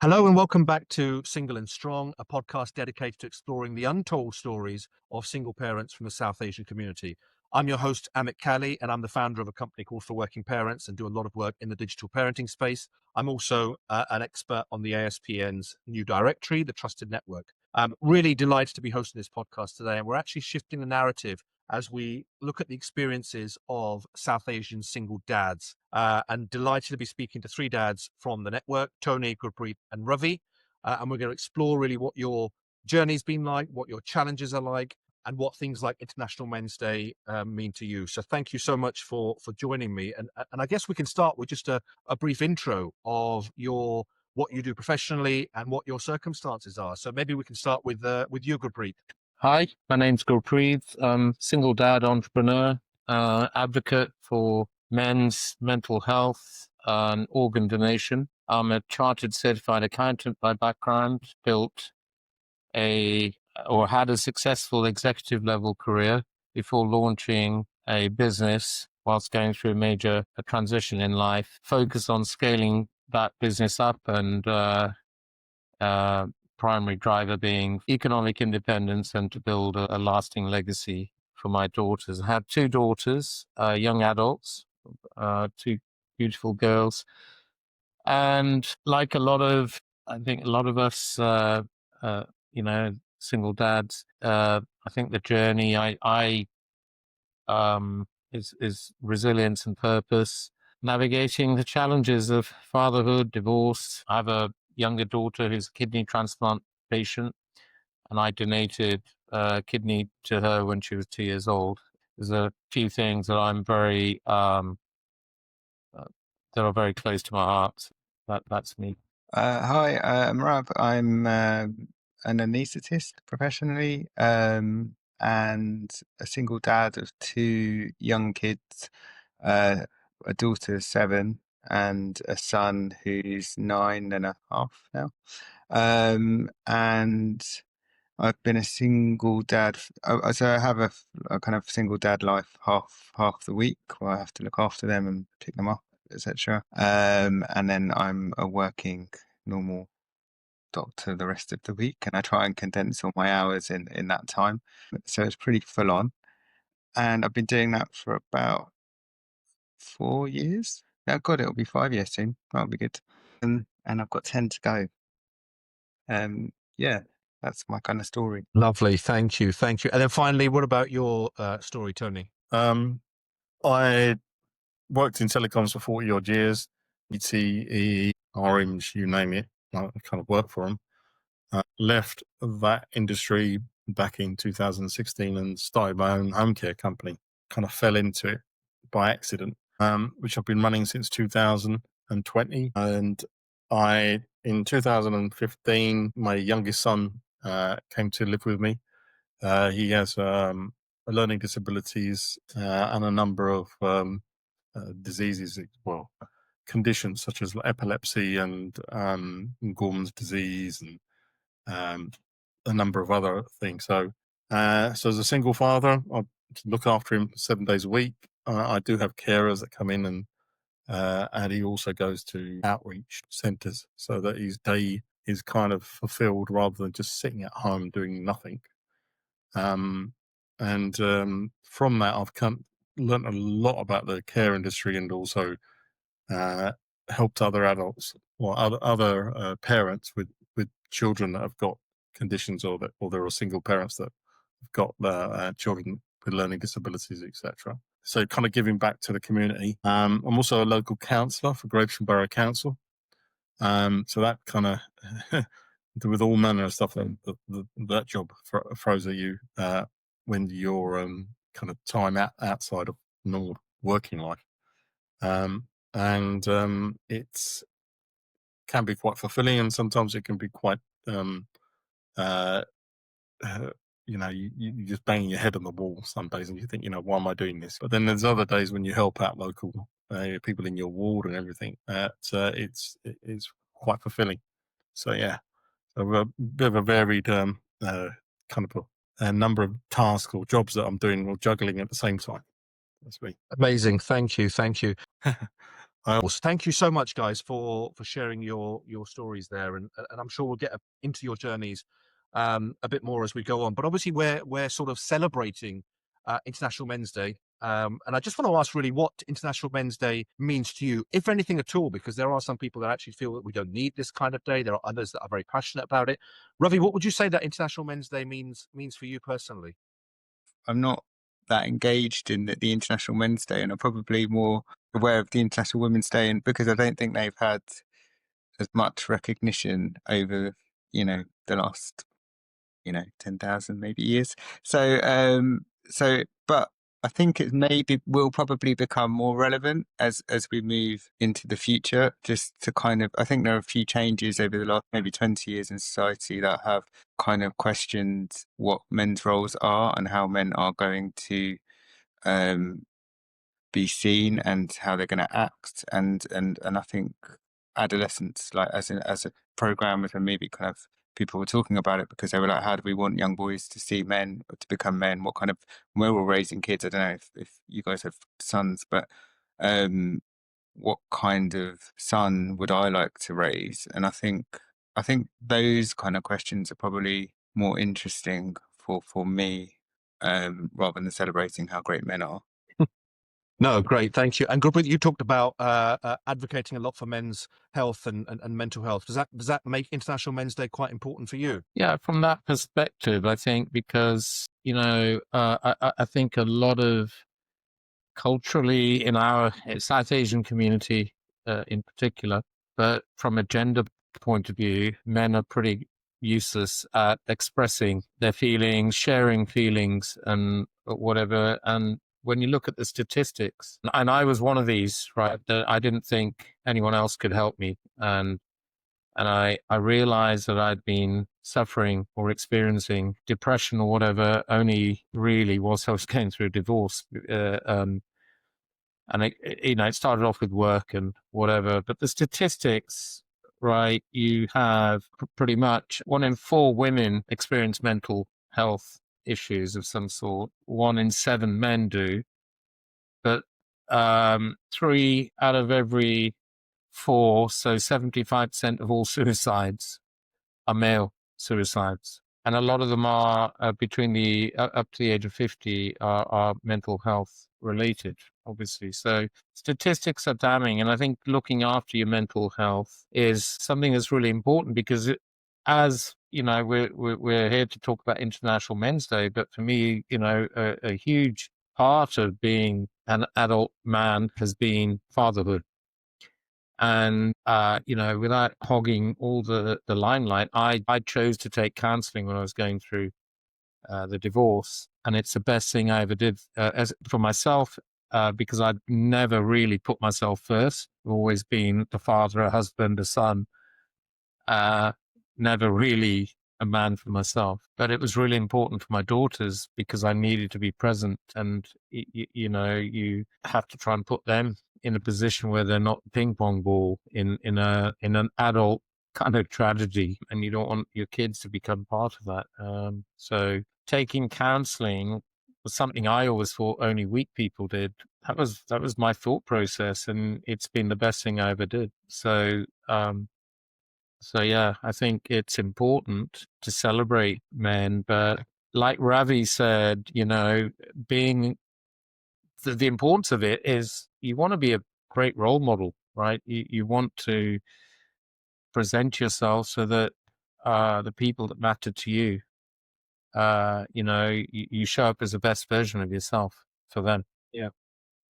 Hello and welcome back to Single and Strong, a podcast dedicated to exploring the untold stories of single parents from the South Asian community. I'm your host, Amit Kalley, and I'm the founder of a company called For Working Parents and do a lot of work in the digital parenting space. I'm also an expert on the ASPN's new directory, the Trusted Network. I'm really delighted to be hosting this podcast today, and we're actually shifting the narrative as we look at the experiences of South Asian single dads. And delighted to be speaking to three dads from the network, Tony, Gurpreet and Ravi. And we're going to explore really what your journey's been like, what your challenges are like, and what things like International Men's Day mean to you. So thank you so much for joining me. And I guess we can start with just a brief intro of what you do professionally and what your circumstances are. So maybe we can start with you, Gurpreet. Hi, my name's Gurpreet. I'm single dad entrepreneur, advocate for men's mental health and organ donation. I'm a chartered certified accountant by background, had a successful executive level career before launching a business whilst going through a major transition in life, focus on scaling that business up and primary driver being economic independence and to build a lasting legacy for my daughters. I have two daughters, young adults, two beautiful girls. And like I think a lot of us, single dads, I think the journey is resilience and purpose, navigating the challenges of fatherhood, divorce. I have a younger daughter who's a kidney transplant patient, and I donated a kidney to her when she was 2 years old. There's a few things that that are very close to my heart. That's me. Hi, I'm Rav. I'm an anaesthetist professionally, and a single dad of two young kids, a daughter 7 and a son who's 9.5 now. And I've been a single dad. So I have a kind of single dad life half the week where I have to look after them and pick them up, etc. And then I'm a working normal doctor the rest of the week, and I try and condense all my hours in that time. So it's pretty full on, and I've been doing that for about 4 years. Oh God, it'll be 5 years soon. That'll be good. And I've got 10 to go. Yeah, that's my kind of story. Lovely. Thank you. Thank you. And then finally, what about your story, Tony? I worked in telecoms for 40 odd years, BT, Orange, you name it. I kind of worked for them. Left that industry back in 2016 and started my own home care company. Kind of fell into it by accident, which I've been running since 2020. And in 2015, my youngest son came to live with me. He has learning disabilities and a number of diseases, conditions such as epilepsy and Gorman's disease and a number of other things. So as a single father, I look after him 7 days a week. I do have carers that come in and he also goes to outreach centres so that his day is kind of fulfilled rather than just sitting at home doing nothing. From that, I've learned a lot about the care industry and also helped other adults or other parents with children that have got conditions or there are single parents that have got children with learning disabilities, etc. So kind of giving back to the community. I'm also a local councillor for Gravesham Borough Council. So that kind of with all manner of stuff that job throws at you when you're kind of time outside of normal working life. It's can be quite fulfilling, and sometimes it can be quite you just banging your head on the wall some days and you think, why am I doing this? But then there's other days when you help out local people in your ward and everything. It's quite fulfilling. So yeah, so a bit of a varied kind of a number of tasks or jobs that I'm doing or juggling at the same time. That's me. Amazing. Thank you. Thank you. Thank you so much, guys, for sharing your stories there, and I'm sure we'll get into your journeys a bit more as we go on. But obviously, we're sort of celebrating International Men's Day, and I just want to ask really what International Men's Day means to you, if anything at all, because there are some people that actually feel that we don't need this kind of day. There are others that are very passionate about it. Ravi, what would you say that International Men's Day means for you personally? I'm not that engaged in the International Men's Day, and I'm probably more aware of the International Women's Day, and because I don't think they've had as much recognition over, the last, 10,000 maybe years. But I think it maybe will probably become more relevant as we move into the future. Just to I think there are a few changes over the last maybe 20 years in society that have kind of questioned what men's roles are and how men are going to be seen and how they're going to act, and I think adolescence, like as a program, as a maybe kind of people were talking about it because they were like, how do we want young boys to see men or to become men? What kind of, when we're raising kids, I don't know if you guys have sons, but what kind of son would I like to raise? And I think those kind of questions are probably more interesting for me, rather than celebrating how great men are. No, great, thank you. And Gurpreet, you talked about advocating a lot for men's health and mental health. Does that make International Men's Day quite important for you? Yeah, from that perspective, I think because, I think a lot of culturally in our South Asian community in particular, but from a gender point of view, men are pretty useless at expressing their feelings, sharing feelings and whatever. And when you look at the statistics, and I was one of these, right, that I didn't think anyone else could help me. And I realized that I'd been suffering or experiencing depression or whatever only really whilst I was going through a divorce. And it started off with work and whatever, but the statistics, right? You have pretty much 1 in 4 women experience mental health issues of some sort. 1 in 7 men do, but 3 out of every 4, so 75% of all suicides are male suicides. And a lot of them are between the up to the age of 50 are mental health related, obviously. So statistics are damning. And I think looking after your mental health is something that's really important because as you know, we're here to talk about International Men's Day, but for me, a huge part of being an adult man has been fatherhood. And, without hogging all the limelight, I chose to take counseling when I was going through the divorce. And it's the best thing I ever did as for myself, because I'd never really put myself first. I've always been the father, a husband, a son, never really a man for myself. But it was really important for my daughters because I needed to be present. And, you have to try and put them in a position where they're not ping pong ball in an adult kind of tragedy, and you don't want your kids to become part of that. So taking counseling was something I always thought only weak people did. That was my thought process, and it's been the best thing I ever did. So yeah, I think it's important to celebrate men, but like Ravi said, being the importance of it is you want to be a great role model, right? You want to present yourself so that the people that matter to you, you show up as the best version of yourself for them. Yeah.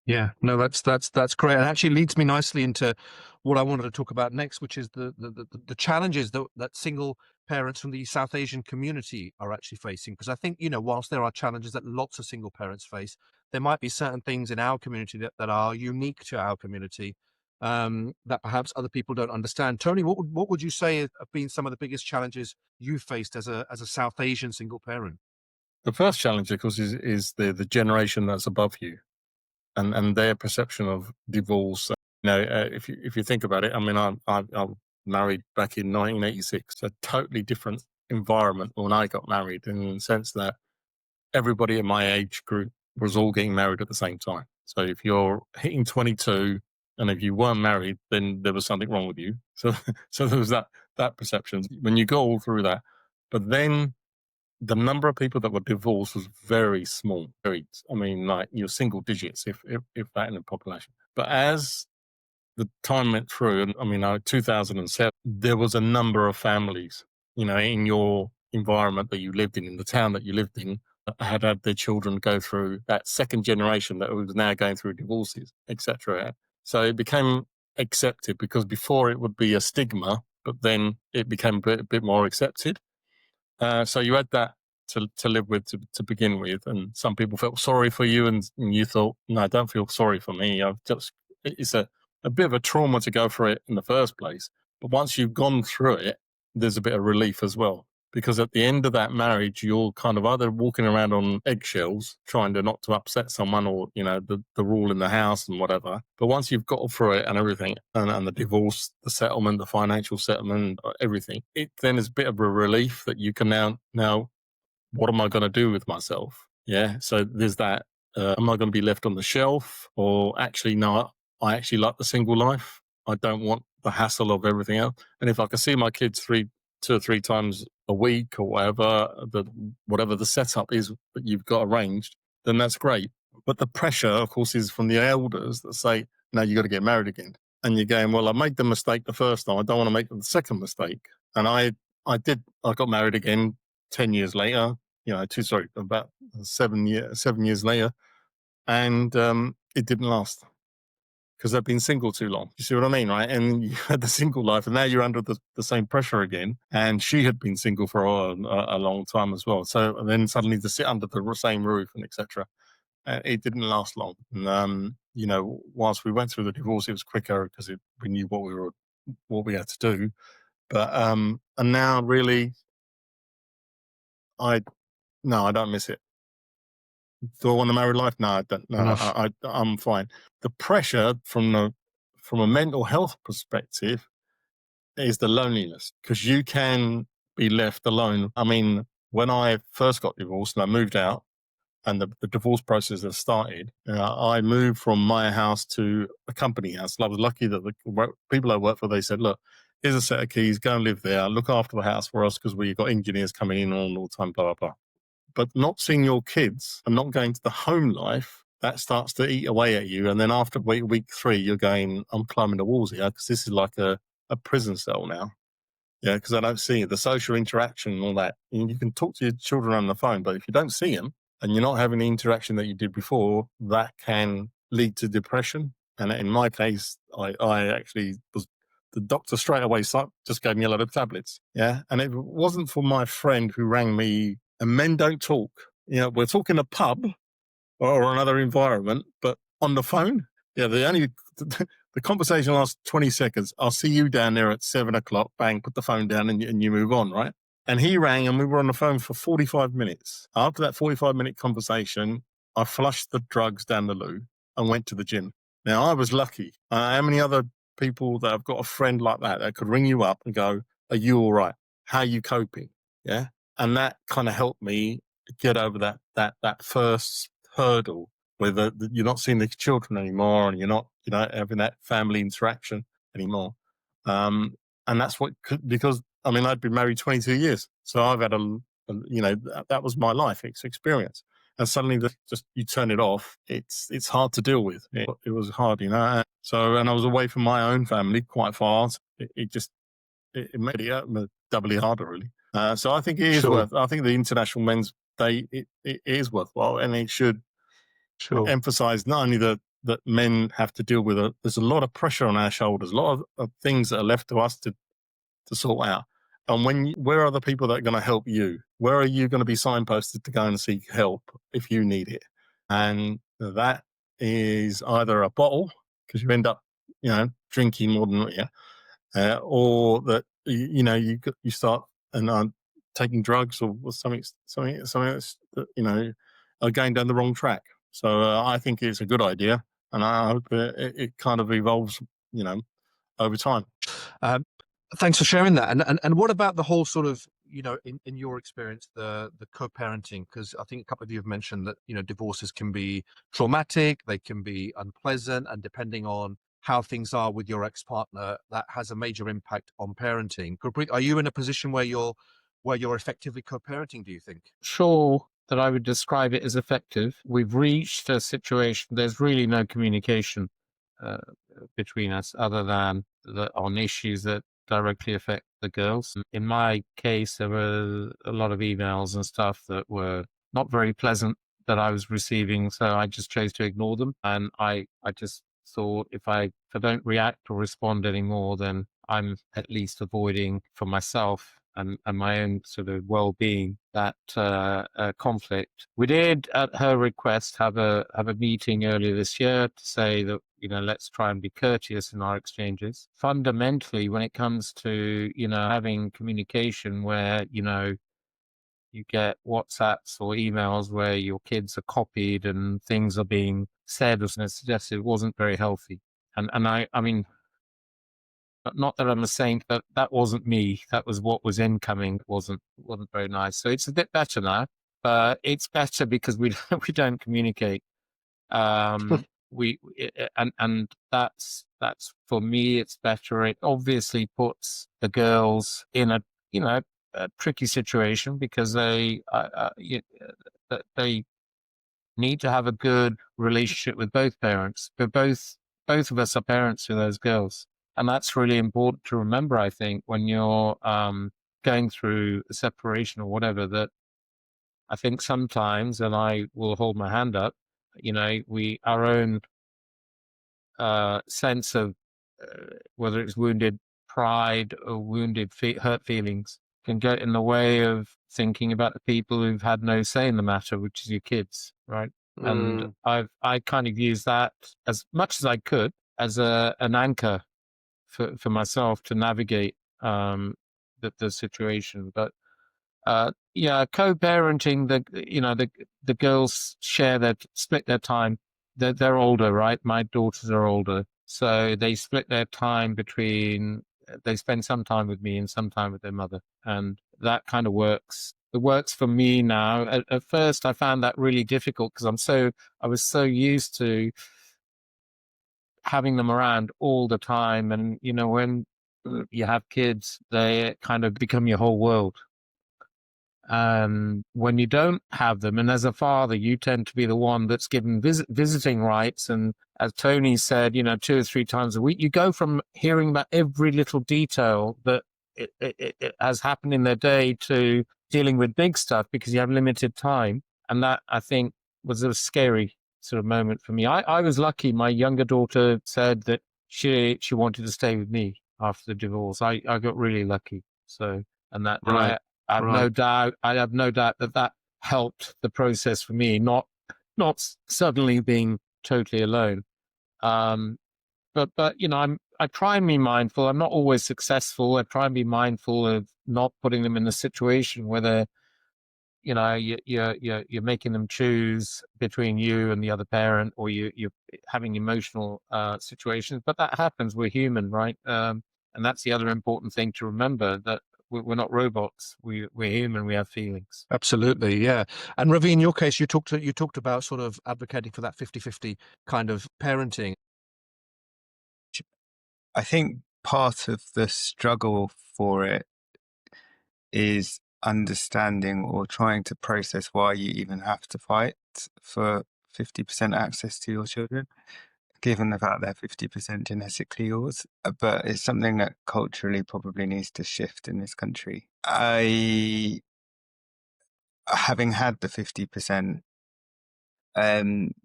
Yeah, no, that's great. It actually leads me nicely into what I wanted to talk about next, which is the challenges that single parents from the South Asian community are actually facing. Because I think, whilst there are challenges that lots of single parents face, there might be certain things in our community that are unique to our community, that perhaps other people don't understand. Tony, what would you say have been some of the biggest challenges you faced as a South Asian single parent? The first challenge, of course, is the generation that's above you, and their perception of divorce. If you think about it, I mean, I married back in 1986, a totally different environment when I got married, in the sense that everybody in my age group was all getting married at the same time. So if you're hitting 22, And if you weren't married, then there was something wrong with you. So, so there was that perception when you go all through that. But then the number of people that were divorced was very small. Very, I mean, like you're single digits, if that in the population. But as the time went through, and I mean, 2007, there was a number of families, in your environment that you lived in the town that you lived in, had their children go through that second generation that was now going through divorces, etc. So it became accepted, because before it would be a stigma, but then it became a bit more accepted. So you had that to live with to begin with, and some people felt sorry for you, and you thought, no, don't feel sorry for me. It's a bit of a trauma to go through it in the first place. But once you've gone through it, there's a bit of relief as well. Because at the end of that marriage, you're kind of either walking around on eggshells, trying to not to upset someone, or, the rule in the house and whatever. But once you've got through it and everything, and the divorce, the settlement, the financial settlement, everything, it then is a bit of a relief that you can now, what am I going to do with myself? Yeah. So there's that. Am I going to be left on the shelf? Or actually, no, I actually like the single life. I don't want the hassle of everything else. And if I can see my kids 2 or 3 times a week, or whatever the setup is that you've got arranged, then that's great. But the pressure, of course, is from the elders that say, no, you got to get married again. And you're going, well, I made the mistake the first time. I don't want to make the second mistake. And I got married again 10 years later, about 7 years later. And it didn't last, because I've been single too long. You see what I mean, right? And you had the single life, and now you're under the same pressure again. And she had been single for a long time as well. So then suddenly to sit under the same roof and etc. It didn't last long. And, whilst we went through the divorce, it was quicker because we knew what we had to do. But and now really, I don't miss it. Do I want a married life? No, I don't. No, I'm fine. The pressure from a mental health perspective is the loneliness, because you can be left alone. I mean, when I first got divorced and I moved out, and the divorce process has started, I moved from my house to a company house. And I was lucky that the people I work for, they said, look, here's a set of keys, go and live there, look after the house for us, because we've got engineers coming in all the time, blah, blah, blah. But not seeing your kids and not going to the home life, that starts to eat away at you. And then after week 3, you're going, I'm climbing the walls here, because this is like a prison cell now. Yeah, because I don't see the social interaction and all that. And you can talk to your children on the phone, but if you don't see them and you're not having the interaction that you did before, that can lead to depression. And in my case, I actually was, the doctor straight away just gave me a lot of tablets. Yeah. And it wasn't for my friend who rang me, and men don't talk. We're talking a pub or another environment, but on the phone, the conversation lasts 20 seconds. I'll see you down there at 7 o'clock. Bang, put the phone down and you move on, right? And he rang and we were on the phone for 45 minutes. After that 45-minute conversation, I flushed the drugs down the loo and went to the gym. Now, I was lucky. How many other people that have got a friend like that could ring you up and go, are you all right? How are you coping? Yeah. And that kind of helped me get over that first hurdle, where you're not seeing the children anymore, and you're not having that family interaction anymore. And that's because I mean, I'd been married 22 years, so I've had that was my life experience. And suddenly, you turn it off. It's hard to deal with. It was hard, So, and I was away from my own family quite far. So it made it doubly harder, really. So I think it is I think the International Men's Day it is worthwhile, and it should emphasize not only that men have to deal with there's a lot of pressure on our shoulders, a lot of things that are left to us to sort out. And where are the people that are going to help you? Where are you going to be signposted to go and seek help if you need it? And that is either a bottle, because you end up, drinking more than or that you start and taking drugs or something that's are going down the wrong track. So I think it's a good idea, and I hope it kind of evolves, over time. Thanks for sharing that. And what about the whole sort of, in your experience, the co-parenting? Because I think a couple of you have mentioned that, divorces can be traumatic, they can be unpleasant, and depending on how things are with your ex-partner, that has a major impact on parenting. Gurpreet, are you in a position where you're effectively co-parenting, do you think? Sure that I would describe it as effective. We've reached a situation, there's really no communication uh, between us other than on issues that directly affect the girls. In my case, there were a lot of emails and stuff that were not very pleasant that I was receiving, so I just chose to ignore them. And I just thought if I don't react or respond anymore, then I'm at least avoiding for myself and my own sort of well-being that conflict. We did, at her request, have a meeting earlier this year to say that, you know, let's try and be courteous in our exchanges. Fundamentally, when it comes to, you know, having communication where, you know, you get WhatsApps or emails where your kids are copied and things are being said or suggested, wasn't very healthy. And I mean, not that I'm a saint, but that wasn't me. That was what was incoming. wasn't very nice. So it's a bit better now. But it's better because we we don't communicate. We and that's for me. It's better. It obviously puts the girls in a, you know, a tricky situation because they need to have a good relationship with both parents. But both of us are parents to those girls, and that's really important to remember. I think when you're going through a separation or whatever, that I think sometimes, and I will hold my hand up, you know, our own sense of whether it's wounded pride or wounded hurt feelings can get in the way of thinking about the people who've had no say in the matter, which is your kids, right? And I kind of used that as much as I could as an anchor for myself to navigate the situation. But yeah, co-parenting, the girls split their time. They're older, right? My daughters are older, so they split their time between. They spend some time with me and some time with their mother, and that kind of works. It works for me now. At first, I found that really difficult because I was so used to having them around all the time, and you know, when you have kids, they kind of become your whole world. When you don't have them, and as a father, you tend to be the one that's given visiting rights. And as Tony said, you know, 2 or 3 times a week, you go from hearing about every little detail that it has happened in their day to dealing with big stuff because you have limited time. And that, I think, was a scary sort of moment for me. I was lucky. My younger daughter said that she wanted to stay with me after the divorce. I got really lucky. So, and that, Right. I have no doubt that helped the process for me, not suddenly being totally alone. But you know, I try and be mindful. I'm not always successful. I try and be mindful of not putting them in a situation where they're, you know, you're making them choose between you and the other parent, or you're having emotional situations. But that happens. We're human, right? And that's the other important thing to remember, that we're not robots. We're human. We have feelings. Absolutely, yeah. And Ravi, in your case, you talked about sort of advocating for that 50-50 kind of parenting. I think part of the struggle for it is understanding or trying to process why you even have to fight for 50% access to your children, given the fact they're 50% genetically yours. But it's something that culturally probably needs to shift in this country. Having had the 50%,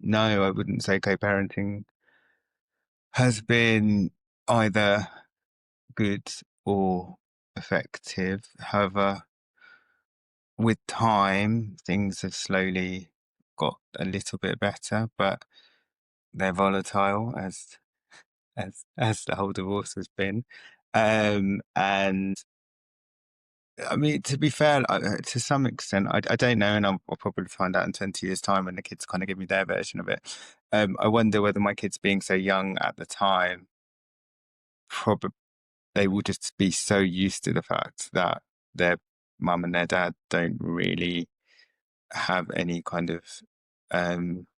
no, I wouldn't say co-parenting has been either good or effective. However, with time, things have slowly got a little bit better, but they're volatile as the whole divorce has been. And I mean, to be fair, to some extent, I don't know, and I'll probably find out in 20 years' time when the kids kind of give me their version of it. I wonder whether my kids being so young at the time, probably they will just be so used to the fact that their mum and their dad don't really have any kind of,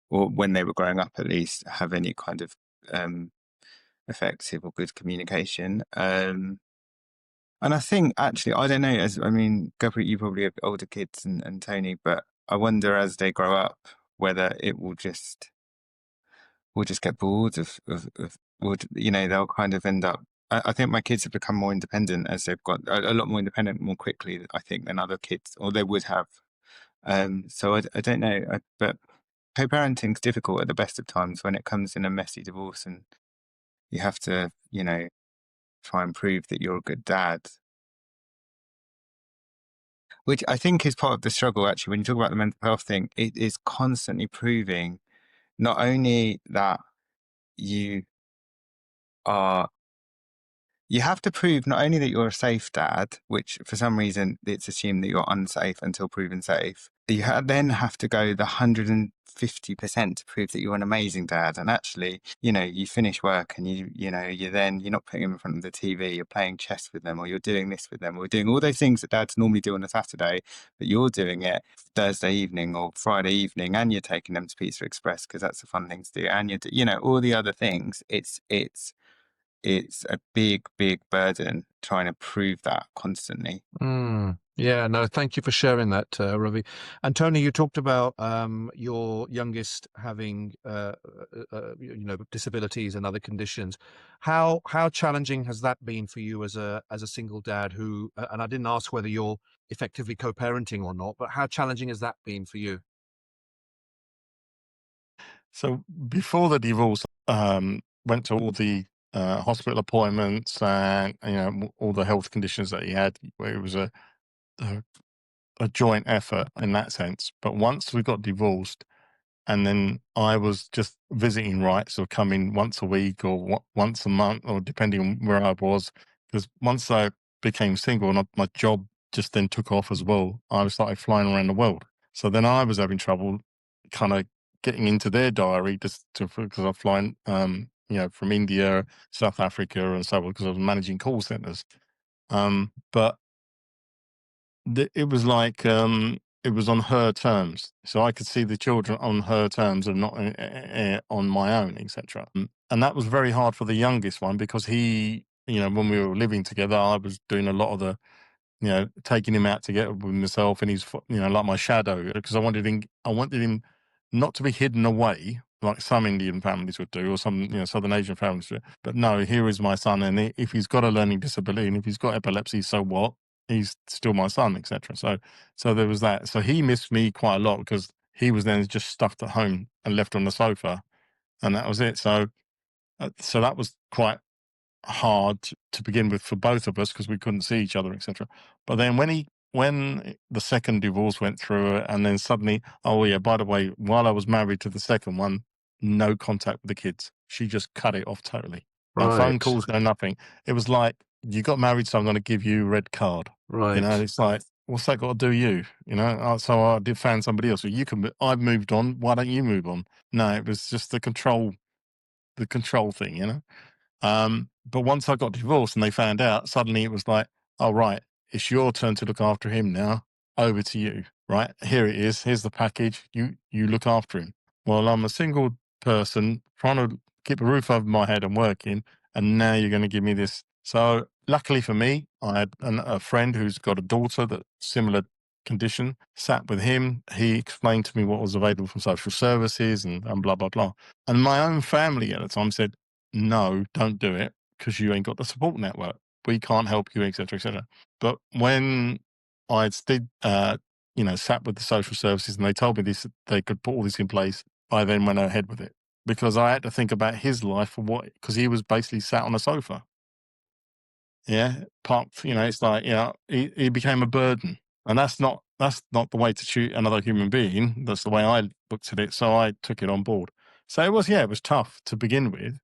or when they were growing up at least, have any kind of effective or good communication. And I think actually, I don't know, Gurpreet, you probably have older kids and Tony, but I wonder as they grow up whether it will just get bored they'll kind of end up. I think my kids have become more independent as they've got a lot more independent more quickly, I think, than other kids, or they would have. So I don't know, but co-parenting's difficult at the best of times when it comes in a messy divorce and you have to, try and prove that you're a good dad. Which I think is part of the struggle, actually, when you talk about the mental health thing, it is constantly proving not only that you have to prove not only that you're a safe dad, which for some reason it's assumed that you're unsafe until proven safe. You then have to go the 150% to prove that you're an amazing dad. And actually, you finish work and you're not putting them in front of the TV, you're playing chess with them, or you're doing this with them, or doing all those things that dads normally do on a Saturday, but you're doing it Thursday evening or Friday evening, and you're taking them to Pizza Express because that's a fun thing to do. And all the other things. It's a big, big burden trying to prove that constantly. Yeah, no, thank you for sharing that, Ravi. And Tony, you talked about your youngest having, disabilities and other conditions. How challenging has that been for you as a single dad who? And I didn't ask whether you're effectively co-parenting or not, but how challenging has that been for you? So before the divorce, went to all the hospital appointments and all the health conditions that he had. Where it was a joint effort in that sense. But once we got divorced, and then I was just visiting rights, or coming once a week or once a month, or depending on where I was, because once I became single and my job just then took off as well, I started flying around the world. So then I was having trouble kind of getting into their diary because I'm flying, from India, South Africa, and so on, because I was managing call centers. But it was like it was on her terms, so I could see the children on her terms and not on my own, etc. And that was very hard for the youngest one, because he, when we were living together, I was doing a lot of the, taking him out to get with myself, and he's, like my shadow, because I wanted him not to be hidden away like some Indian families would do, or some, Southern Asian families do. But no, here is my son, and if he's got a learning disability and if he's got epilepsy, so what? He's still my son, etc. So there was that. So he missed me quite a lot, because he was then just stuffed at home and left on the sofa, and that was it. So that was quite hard to begin with for both of us, because we couldn't see each other, etc. But then when the second divorce went through, and then suddenly, oh yeah, by the way, while I was married to the second one, no contact with the kids. She just cut it off totally. No phone calls, no nothing. It was like, you got married, so I'm going to give you a red card. Right. It's like, what's that got to do you? So I did find somebody else. I've moved on. Why don't you move on? No, it was just the control thing. But once I got divorced and they found out, suddenly it was like, oh, right, it's your turn to look after him now. Over to you, right? Here it is. Here's the package. You look after him. Well, I'm a single person trying to keep a roof over my head and working, and now you're going to give me this. So luckily for me, I had a friend who's got a daughter that similar condition, sat with him. He explained to me what was available from social services and blah, blah, blah. And my own family at the time said, no, don't do it, because you ain't got the support network. We can't help you, etc., etc. But when I did, sat with the social services and they told me this, they could put all this in place, I then went ahead with it, because I had to think about his life, because he was basically sat on a sofa. Yeah, parked. It's like, he became a burden, and that's not the way to treat another human being. That's the way I looked at it, so I took it on board. So it was tough to begin with.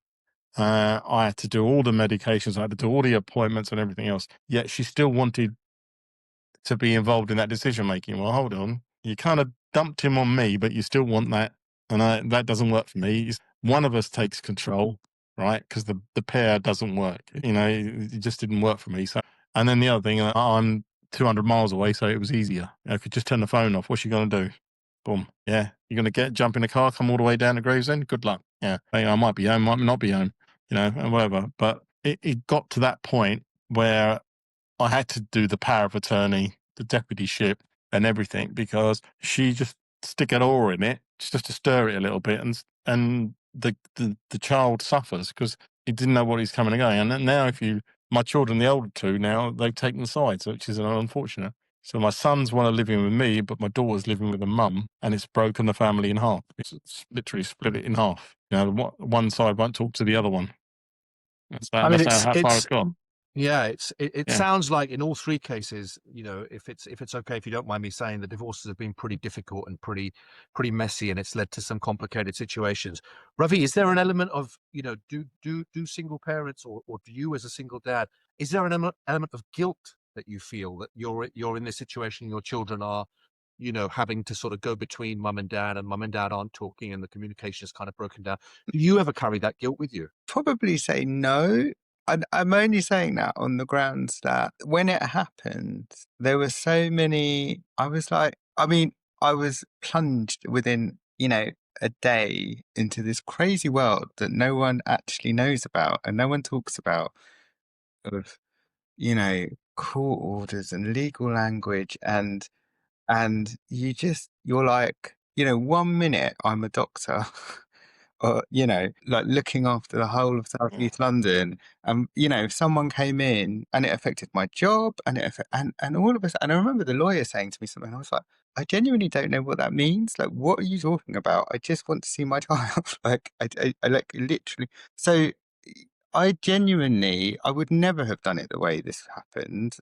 I had to do all the medications, I had to do all the appointments and everything else. Yet she still wanted to be involved in that decision making. Well, hold on, you kind of dumped him on me, but you still want that, and that doesn't work for me. One of us takes control, right? Because the pair doesn't work. It just didn't work for me. So, and then the other thing, I'm 200 miles away, so it was easier. I could just turn the phone off. What's she going to do? Boom. Yeah. You're going to jump in the car, come all the way down to Gravesend? Good luck. Yeah. Hey, I might be home, might not be home. and whatever. But it got to that point where I had to do the power of attorney, the deputyship, and everything, because she just stick an oar in it just to stir it a little bit, and the child suffers because he didn't know what he's coming and going. And then now, my children, the older two, now they've taken sides, which is unfortunate. So my sons want to live in with me, but my daughter's living with a mum, and it's broken the family in half. It's literally split it in half. One side won't talk to the other one. That's how far it's gone. Yeah, it Yeah. sounds like in all three cases, if it's okay, if you don't mind me saying, the divorces have been pretty difficult and pretty messy, and it's led to some complicated situations. Ravi, is there an element of, do single parents or do you as a single dad, is there an element of guilt that you feel that you're in this situation, your children are, having to sort of go between mum and dad aren't talking and the communication is kind of broken down? Do you ever carry that guilt with you? Probably say no. I'm only saying that on the grounds that when it happened, there were so many. I was plunged within, a day into this crazy world that no one actually knows about and no one talks about, of, court orders and legal language, and you're like, 1 minute I'm a doctor, or, like looking after the whole of South East London. And, if someone came in and it affected my job and all of us, and I remember the lawyer saying to me something, I was like, I genuinely don't know what that means. Like, what are you talking about? I just want to see my child. Like, I like literally. So I would never have done it the way this happened.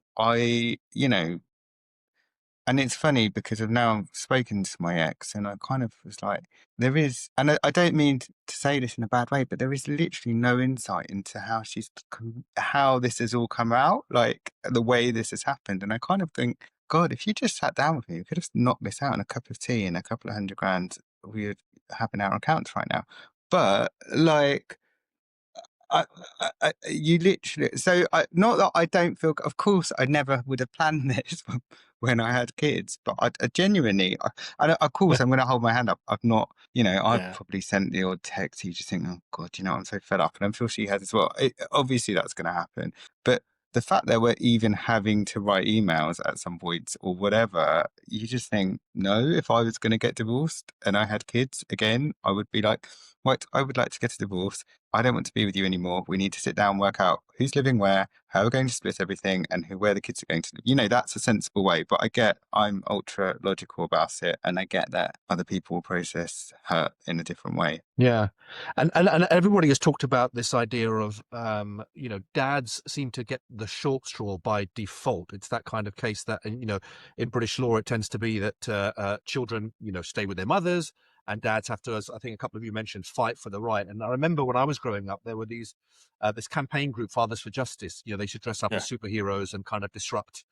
And it's funny because I've now spoken to my ex, and I kind of was like, there is, and I don't mean to say this in a bad way, but there is literally no insight into how this has all come out, like the way this has happened. And I kind of think, God, if you just sat down with me, we could have knocked this out in a cup of tea and a couple of $100,000 we would have in our accounts right now. But like, you literally, not that I don't feel, of course, I never would have planned this when I had kids, but I genuinely, of course, I'm going to hold my hand up. I've not, I've probably sent the odd text. You just think, oh God, I'm so fed up. And I'm sure she has as well. Obviously, that's going to happen. But the fact that we're even having to write emails at some points or whatever, you just think, no, if I was going to get divorced and I had kids again, I would be like, right, I would like to get a divorce. I don't want to be with you anymore. We need to sit down, work out who's living where, how we're going to split everything, and where the kids are going to live. That's a sensible way. But I'm ultra logical about it, and I get that other people will process hurt in a different way. Yeah, and everybody has talked about this idea of dads seem to get the short straw by default. It's that kind of case that, in British law it tends to be that children stay with their mothers, and dads have to, as I think a couple of you mentioned, fight for the right. And I remember when I was growing up, there were this campaign group, Fathers for Justice. They should dress up as superheroes and kind of disrupt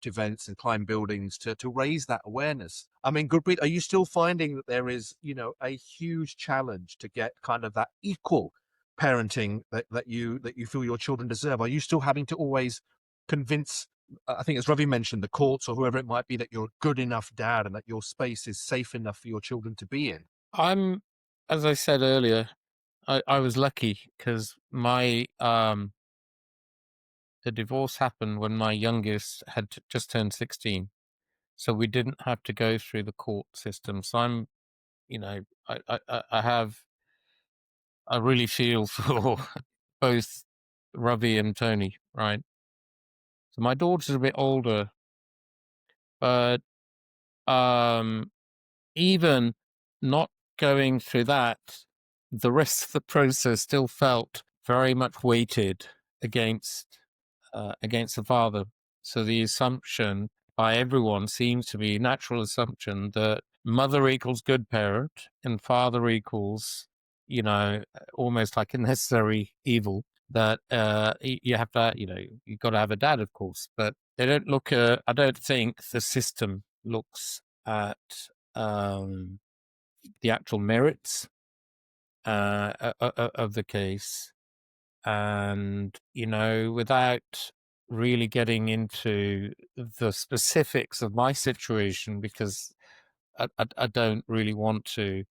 events and climb buildings to raise that awareness. I mean, Gurpreet, are you still finding that there is, a huge challenge to get kind of that equal parenting that you feel your children deserve? Are you still having to always convince, I think as Ravi mentioned, the courts or whoever it might be, that you're a good enough dad and that your space is safe enough for your children to be in? As I said earlier, I was lucky because the divorce happened when my youngest had just turned 16. So we didn't have to go through the court system. So I really feel for both Ravi and Tony, right? So my daughter's a bit older, but even not going through that, the rest of the process still felt very much weighted against the father. So the assumption by everyone seems to be natural assumption that mother equals good parent and father equals, almost like a necessary evil. That you have to, you've got to have a dad, of course, but they don't look at. I don't think the system looks at the actual merits of the case, and without really getting into the specifics of my situation, because I don't really want to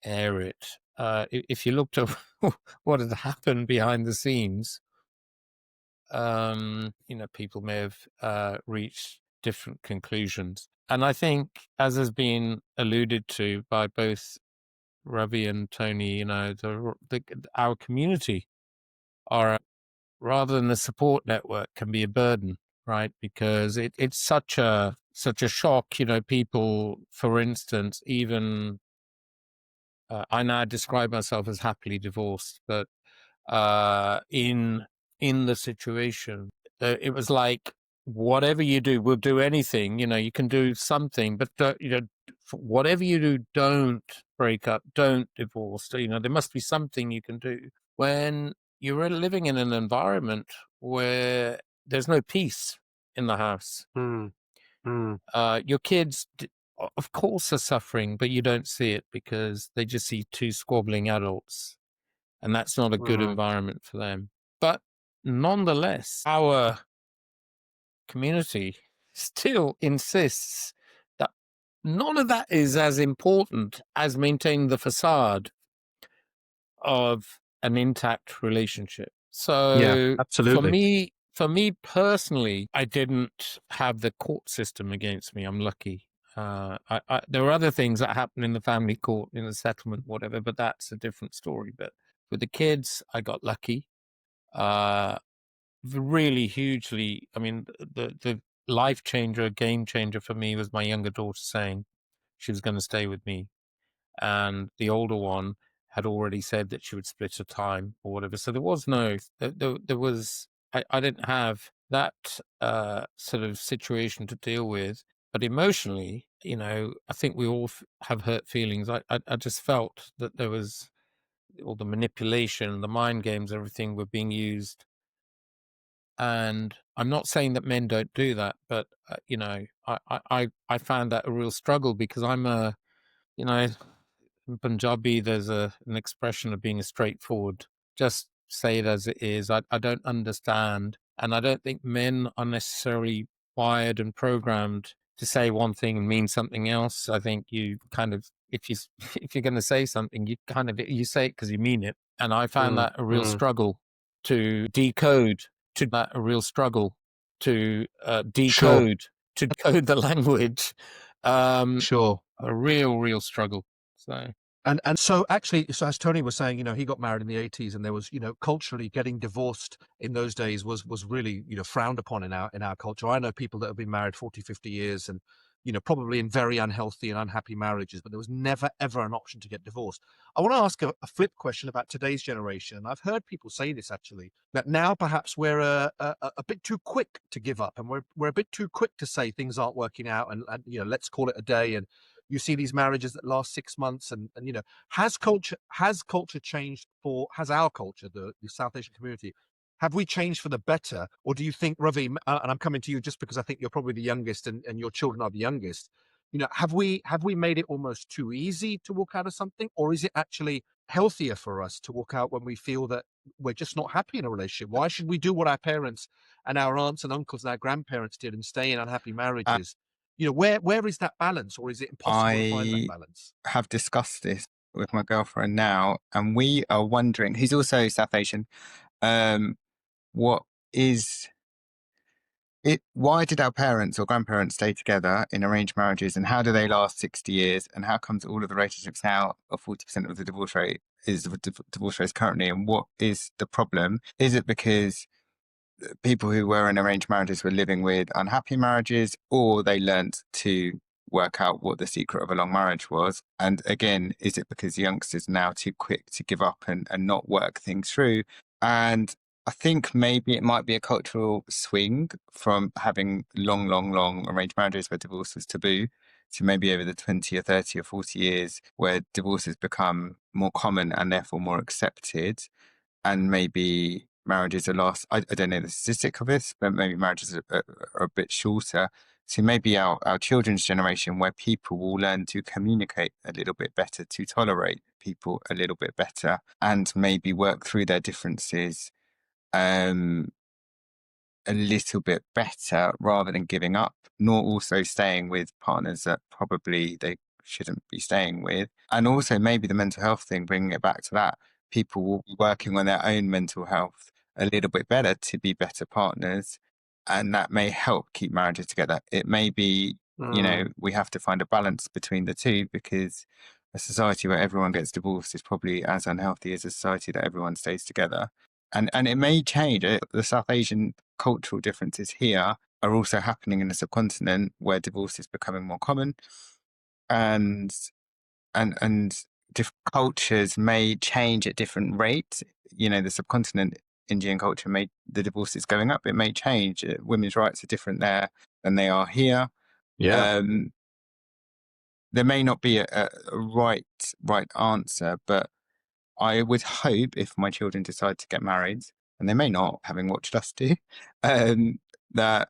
air it. if you looked at what had happened behind the scenes, people may have reached different conclusions. And I think, as has been alluded to by both Ravi and Tony, our community are, rather than the support network, can be a burden, right? Because it's such a shock. People, for instance, even I now describe myself as happily divorced, but in the situation, it was like, whatever you do, we'll do anything. You can do something, but whatever you do, don't break up, don't divorce. There must be something you can do. When you're living in an environment where there's no peace in the house, your kids, of course, are suffering, but you don't see it because they just see two squabbling adults. And that's not a good environment for them. But nonetheless, our community still insists that none of that is as important as maintaining the facade of an intact relationship. So absolutely. for me personally, I didn't have the court system against me. I'm lucky. There were other things that happened in the family court, in the settlement, whatever, but that's a different story. But with the kids, I got lucky. Really hugely. I mean, the life changer, game changer for me was my younger daughter saying she was going to stay with me, and the older one had already said that she would split her time or whatever. So there was no, there was, I didn't have that sort of situation to deal with. But emotionally, I think we all have hurt feelings. I just felt that there was all the manipulation, the mind games, everything were being used. And I'm not saying that men don't do that, but I found that a real struggle because I'm in Punjabi, there's an expression of being a straightforward. Just say it as it is. I don't understand. And I don't think men are necessarily wired and programmed to say one thing and mean something else. I think you kind of, if you're going to say something, you say it because you mean it. And I found that a real struggle to decode, to decode the language. Sure. A real struggle. So. And so actually, so as Tony was saying, he got married in the 80s, and there was, culturally getting divorced in those days was really, frowned upon in our culture. I know people that have been married 40, 50 years and, probably in very unhealthy and unhappy marriages, but there was never, ever an option to get divorced. I want to ask a flip question about today's generation. And I've heard people say this actually, that now perhaps we're a bit too quick to give up, and we're a bit too quick to say things aren't working out, and let's call it a day. And you see these marriages that last 6 months, and has culture changed has our culture, the South Asian community, have we changed for the better? Or do you think, Ravi, and I'm coming to you just because I think you're probably the youngest and your children are the youngest, have we made it almost too easy to walk out of something? Or is it actually healthier for us to walk out when we feel that we're just not happy in a relationship? Why should we do what our parents and our aunts and uncles and our grandparents did and stay in unhappy marriages? Where is that balance, or is it impossible to find that balance? I have discussed this with my girlfriend now, and we are wondering, who's also South Asian, what is it? Why did our parents or grandparents stay together in arranged marriages, and how do they last 60 years? And how comes all of the relationships now, or 40% of the divorce rate is the divorce rate currently? And what is the problem? Is it because people who were in arranged marriages were living with unhappy marriages, or they learnt to work out what the secret of a long marriage was? And again, is it because youngsters are now too quick to give up and not work things through? And I think maybe it might be a cultural swing from having long arranged marriages where divorce was taboo to maybe over the 20 or 30 or 40 years where divorce has become more common and therefore more accepted. And maybe marriages are lost. I don't know the statistic of this, but maybe marriages are a bit shorter. So maybe our children's generation, where people will learn to communicate a little bit better, to tolerate people a little bit better, and maybe work through their differences a little bit better rather than giving up, nor also staying with partners that probably they shouldn't be staying with. And also maybe the mental health thing, bringing it back to that, people will be working on their own mental health a little bit better to be better partners. And that may help keep marriages together. It may be, we have to find a balance between the two, because a society where everyone gets divorced is probably as unhealthy as a society that everyone stays together. And it may change. The South Asian cultural differences here are also happening in the subcontinent, where divorce is becoming more common, and different cultures may change at different rates. The subcontinent, Indian culture, the divorce is going up. It may change. Women's rights are different there than they are here. Yeah. There may not be a right answer, but I would hope, if my children decide to get married, and they may not, having watched us do, that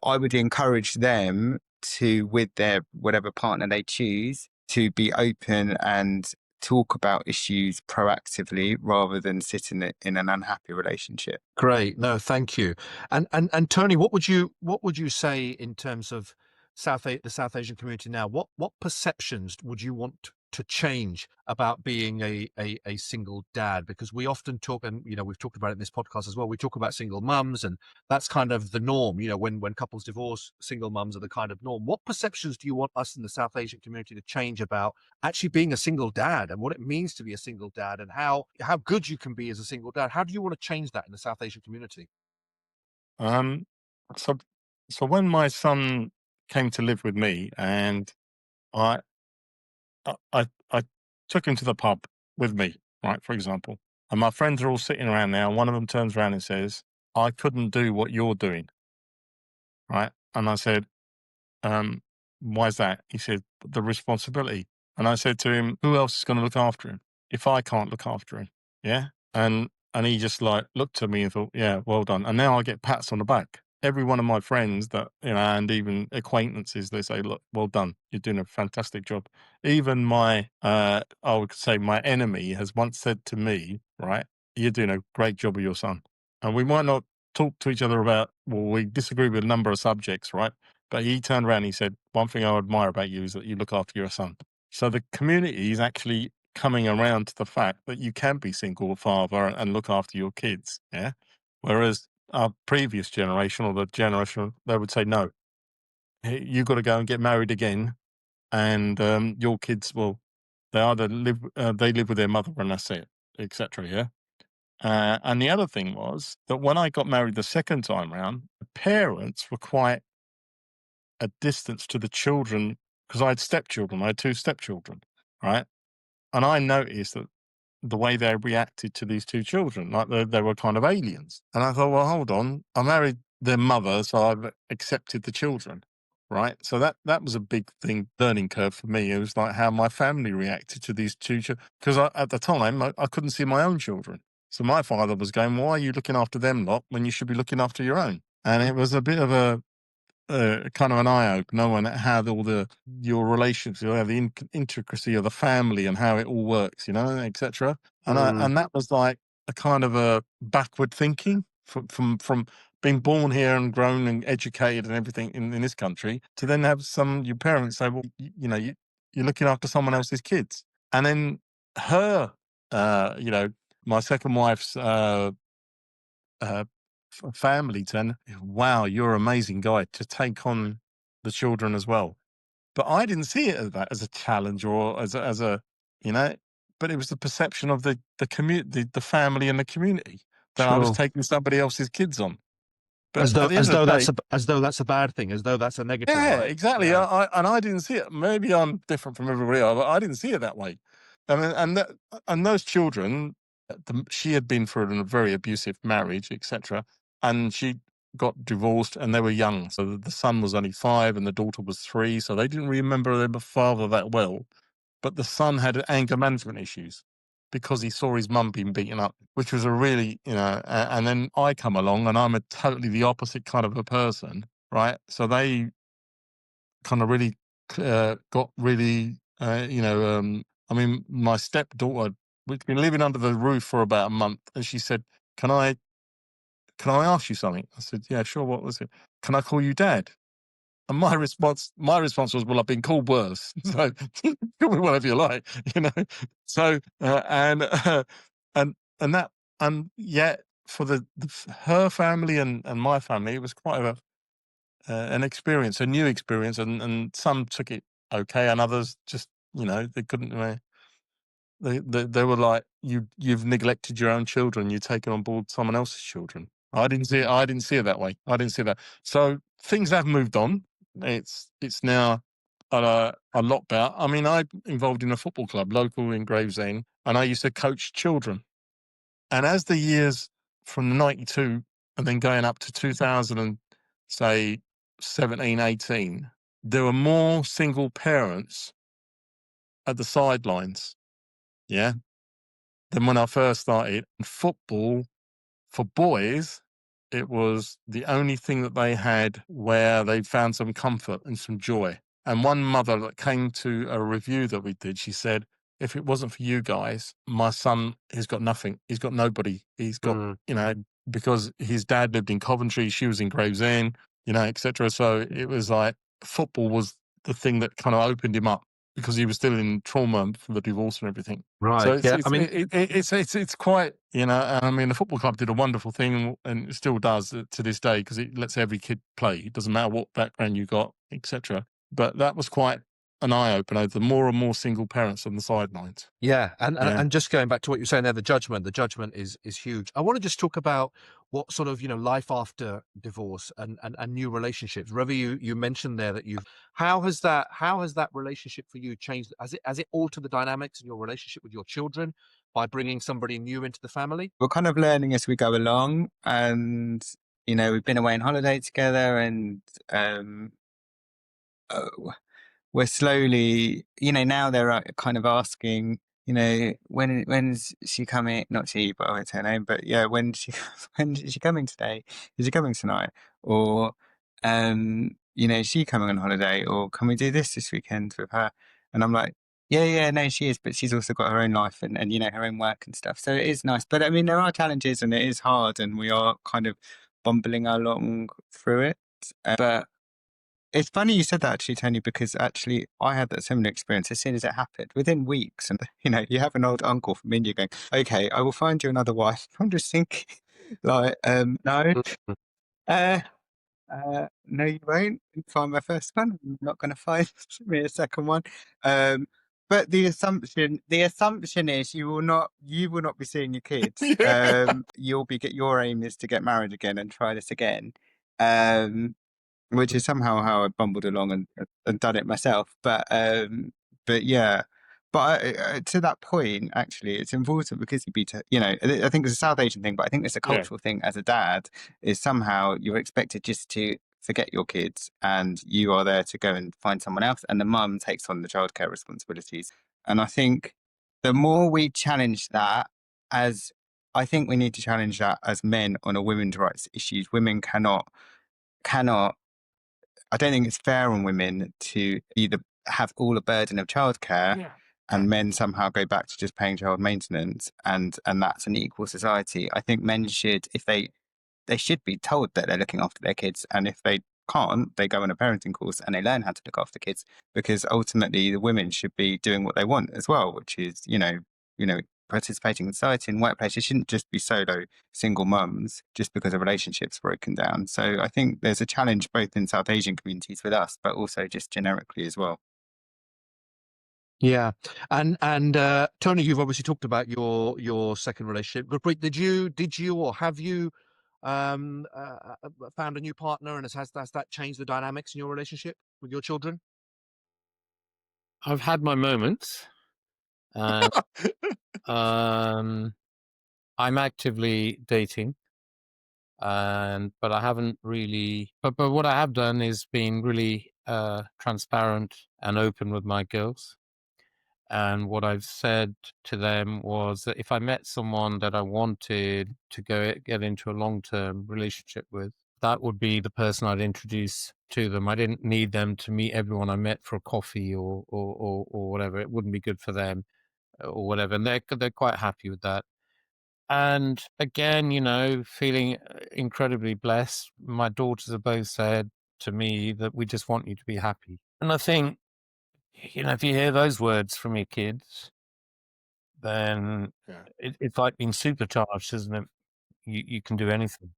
I would encourage them to, with their whatever partner they choose, to be open and talk about issues proactively rather than sit in an unhappy relationship. Great. No, thank you. And Tony, what would you say in terms of the South Asian community now? What perceptions would you want to change about being a single dad? Because we often talk, and we've talked about it in this podcast as well. We talk about single mums, and that's kind of the norm. When couples divorce, single mums are the kind of norm. What perceptions do you want us in the South Asian community to change about actually being a single dad, and what it means to be a single dad, and how good you can be as a single dad? How do you want to change that in the South Asian community? So so when my son came to live with me, and I I took him to the pub with me, right, for example, and my friends are all sitting around now, and one of them turns around and says, "I couldn't do what you're doing," right? And I said, "Why is that?" He said, "The responsibility." And I said to him, "Who else is going to look after him if I can't look after him?" Yeah. And he just like looked at me and thought, "Yeah, well done." And now I get pats on the back. Every one of my friends that, and even acquaintances, they say, "Look, well done. You're doing a fantastic job." Even my, I would say my enemy has once said to me, right, "You're doing a great job with your son." And we might not talk to each other about, well, we disagree with a number of subjects, right? But he turned around and he said, "One thing I admire about you is that you look after your son." So the community is actually coming around to the fact that you can be single father and look after your kids. Yeah. Whereas our previous generation, or the generation, they would say, "No, hey, you got to go and get married again. And your kids will, they either live with their mother and that's it, etc." Yeah. And the other thing was that when I got married the second time round, the parents were quite a distance to the children, because I had stepchildren. I had two stepchildren, right? And I noticed that the way they reacted to these two children, like they were kind of aliens. And I thought, well, hold on, I married their mother, so I've accepted the children, right? So that was a big thing, learning curve for me. It was like how my family reacted to these two children, because at the time I couldn't see my own children. So my father was going, "Why are you looking after them lot when you should be looking after your own?" And it was a bit of a kind of an eye opener on how your relationships, the intricacy of the family and how it all works, etc. And that was like a kind of a backward thinking from being born here and grown and educated and everything in this country, to then have your parents say, "Well, you're looking after someone else's kids." And then her, my second wife's uh, family turn, "Wow, you're an amazing guy to take on the children as well." But I didn't see it as a challenge, or as a, but it was the perception of the community, the family and the community, that I was Sure. taking somebody else's kids on. But As at though the end of the day, that's a bad thing, as though that's a negative, yeah, right? exactly. Yeah. I didn't see it. Maybe I'm different from everybody else, but I didn't see it that way. And those children, she had been through a very abusive marriage, etc. And she got divorced, and they were young. So the son was only 5 and the daughter was 3. So they didn't remember their father that well. But the son had anger management issues because he saw his mum being beaten up, which was a really, and then I come along and I'm a totally the opposite kind of a person, right? So they kind of really got really, I mean, my stepdaughter, we'd been living under the roof for about a month, and she said, Can I ask you something?" I said, "Yeah, sure. What was it?" "Can I call you Dad?" And my response was, well, I've been called worse. So call me whatever you like, you know. So and that, and yet for her family and my family, it was quite an experience, a new experience, and some took it okay, and others just, you know, they couldn't. They were like, you've neglected your own children. You're taking on board someone else's children. I didn't see it. I didn't see it that way. I didn't see that. So things have moved on. It's now a lot better. I mean, I'm involved in a football club, local in Gravesend, and I used to coach children. And as the years from '92 and then going up to 2000 and say 17, 18, there were more single parents at the sidelines. Yeah. Than when I first started. Football for boys, it was the only thing that they had where they found some comfort and some joy. And one mother that came to a review that we did, she said, if it wasn't for you guys, my son has got nothing. He's got nobody. He's got, you know, because his dad lived in Coventry, she was in Gravesend, you know, etc. So it was like football was the thing that kind of opened him up because he was still in trauma for the divorce and everything. Right. So Yeah. I mean, it's quite, you know. I mean, the football club did a wonderful thing, and it still does to this day, because it lets every kid play. It doesn't matter what background you got, etc. But that was quite an eye opener. The more and more single parents on the sidelines. yeah, Yeah. and just going back to what you're saying there, the judgment is huge. I want to just talk about what sort of, you know, life after divorce and new relationships. Ravi, you mentioned there that how has that relationship for you changed? Has it altered the dynamics in your relationship with your children by bringing somebody new into the family? We're kind of learning as we go along, and you know, we've been away on holiday together, and uh, we're slowly, you know, now they're kind of asking, you know, when's she coming? Not she, but I won't say her name. But yeah, when is she coming today? Is she coming tonight? Or, you know, is she coming on holiday? Or can we do this weekend with her? And I'm like, yeah, no, she is, but she's also got her own life and you know, her own work and stuff. So it is nice. But I mean, there are challenges and it is hard, and we are kind of bumbling along through it. But it's funny you said that, actually, Tony, because actually I had that similar experience as soon as it happened, within weeks. And, you know, you have an old uncle from India going, okay, I will find you another wife. I'm just thinking, like, no, uh, no, you won't find my first one. I'm not going to find me a second one. But the assumption is you will not be seeing your kids. Yeah. Your aim is to get married again and try this again. Which is somehow how I bumbled along and done it myself. But yeah, but to that point, actually, it's important because you know, I think it's a South Asian thing, but I think it's a Yeah. cultural thing as a dad, is somehow you're expected just to forget your kids and you are there to go and find someone else, and the mum takes on the childcare responsibilities. And I think the more we challenge that, as I think we need to challenge that as men on a women's rights issues. Women cannot I don't think it's fair on women to either have all the burden of childcare and men somehow go back to just paying child maintenance, and that's an equal society. I think men should, if they should be told that they're looking after their kids, and if they can't, they go on a parenting course and they learn how to look after kids, because ultimately the women should be doing what they want as well, which is, you know, participating in society and workplace. It shouldn't just be solo single mums just because a relationship's broken down. So I think there's a challenge both in South Asian communities with us, but also just generically as well. Yeah, and Tony, you've obviously talked about your second relationship. Gurpreet, did you or have you found a new partner, and has that changed the dynamics in your relationship with your children? I've had my moments. I'm actively dating, but I haven't really. But what I have done is been really transparent and open with my girls. And what I've said to them was that if I met someone that I wanted to get into a long-term relationship with, that would be the person I'd introduce to them. I didn't need them to meet everyone I met for a coffee or whatever. It wouldn't be good for them or whatever. And they're quite happy with that. And again, you know, feeling incredibly blessed. My daughters have both said to me that we just want you to be happy. And I think, if you hear those words from your kids, then it's like being supercharged, isn't it? You can do anything.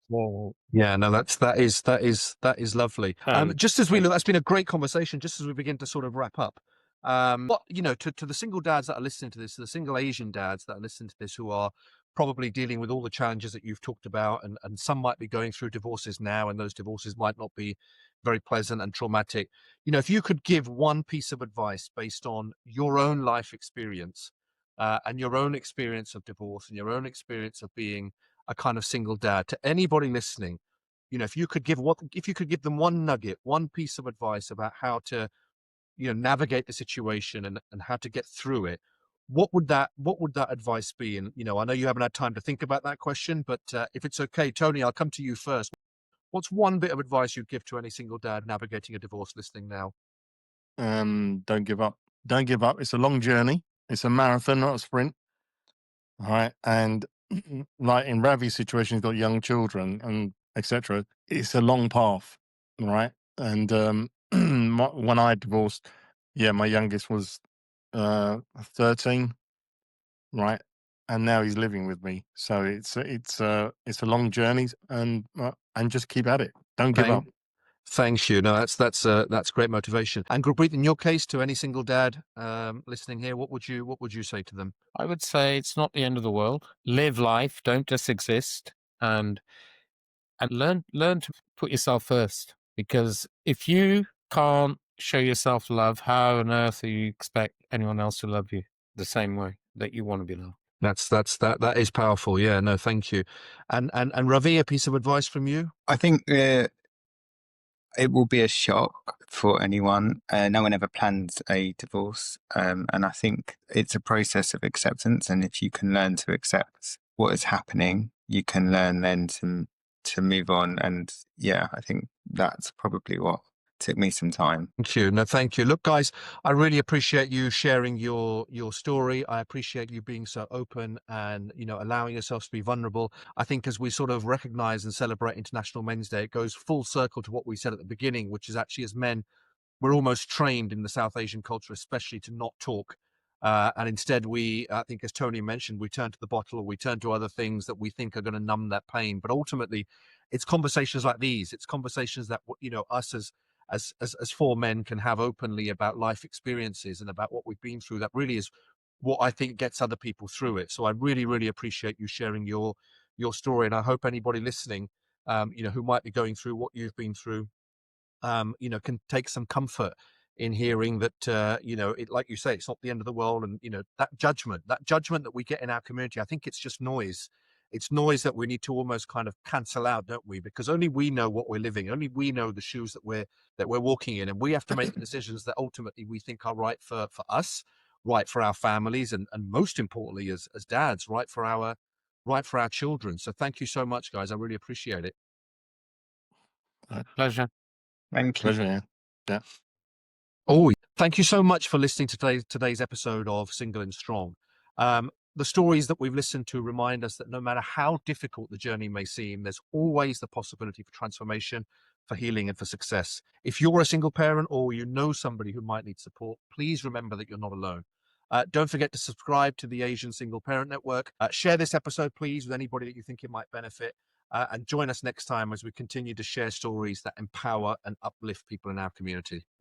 Well, yeah, no, that is lovely. Just as that's been a great conversation. Just as we begin to sort of wrap up, what to the single dads that are listening to this, to the single Asian dads that are listening to this, who are probably dealing with all the challenges that you've talked about, and some might be going through divorces now, and those divorces might not be very pleasant and traumatic. If you could give one piece of advice based on your own life experience, and your own experience of divorce, and your own experience of being a kind of single dad, to anybody listening, if you could give them one nugget, one piece of advice about how to, navigate the situation and how to get through it, what would that advice be? And, I know you haven't had time to think about that question, but if it's okay, Tony, I'll come to you first. What's one bit of advice you'd give to any single dad navigating a divorce listening now? Don't give up. Don't give up. It's a long journey. It's a marathon, not a sprint. All right. And like in Ravi's situation, he's got young children and etc. It's a long path. All right. And when I divorced, my youngest was 13. Right. And now he's living with me. So it's a long journey, and just keep at it. Don't give up. Thank you. No, that's great motivation. And Gurpreet, in your case, to any single dad listening here, what would you say to them? I would say it's not the end of the world. Live life, don't just exist, and learn to put yourself first. Because if you can't show yourself love, how on earth do you expect anyone else to love you the same way that you want to be loved? That is powerful. Yeah, no, thank you. And Ravi, a piece of advice from you? I think it will be a shock for anyone. No one ever plans a divorce. And I think it's a process of acceptance. And if you can learn to accept what is happening, you can learn then to move on. And I think that's probably what took me some time. Thank you. No, thank you. Look, guys, I really appreciate you sharing your story. I appreciate you being so open and, allowing yourselves to be vulnerable. I think as we sort of recognize and celebrate International Men's Day, it goes full circle to what we said at the beginning, which is actually, as men, we're almost trained in the South Asian culture, especially, to not talk. And instead I think, as Tony mentioned, we turn to the bottle, or we turn to other things that we think are going to numb that pain. But ultimately, it's conversations like these. It's conversations that, us as four men can have openly about life experiences and about what we've been through. That really is what I think gets other people through it. So I really, really appreciate you sharing your story. And I hope anybody listening, who might be going through what you've been through, can take some comfort in hearing that, it, like you say, it's not the end of the world. And, that judgment that we get in our community, I think it's just noise. It's noise that we need to almost kind of cancel out, don't we? Because only we know what we're living. Only we know the shoes that we're walking in. And we have to make the decisions that ultimately we think are right for us, right for our families, and most importantly, as dads, right for our children. So thank you so much, guys. I really appreciate it. Pleasure. Thank you. Pleasure. Yeah. Oh, thank you so much for listening to today's episode of Single and Strong. The stories that we've listened to remind us that no matter how difficult the journey may seem, there's always the possibility for transformation, for healing, and for success. If you're a single parent, or you know somebody who might need support, please remember that you're not alone. Don't forget to subscribe to the Asian Single Parent Network. Share this episode, please, with anybody that you think it might benefit. And join us next time as we continue to share stories that empower and uplift people in our community.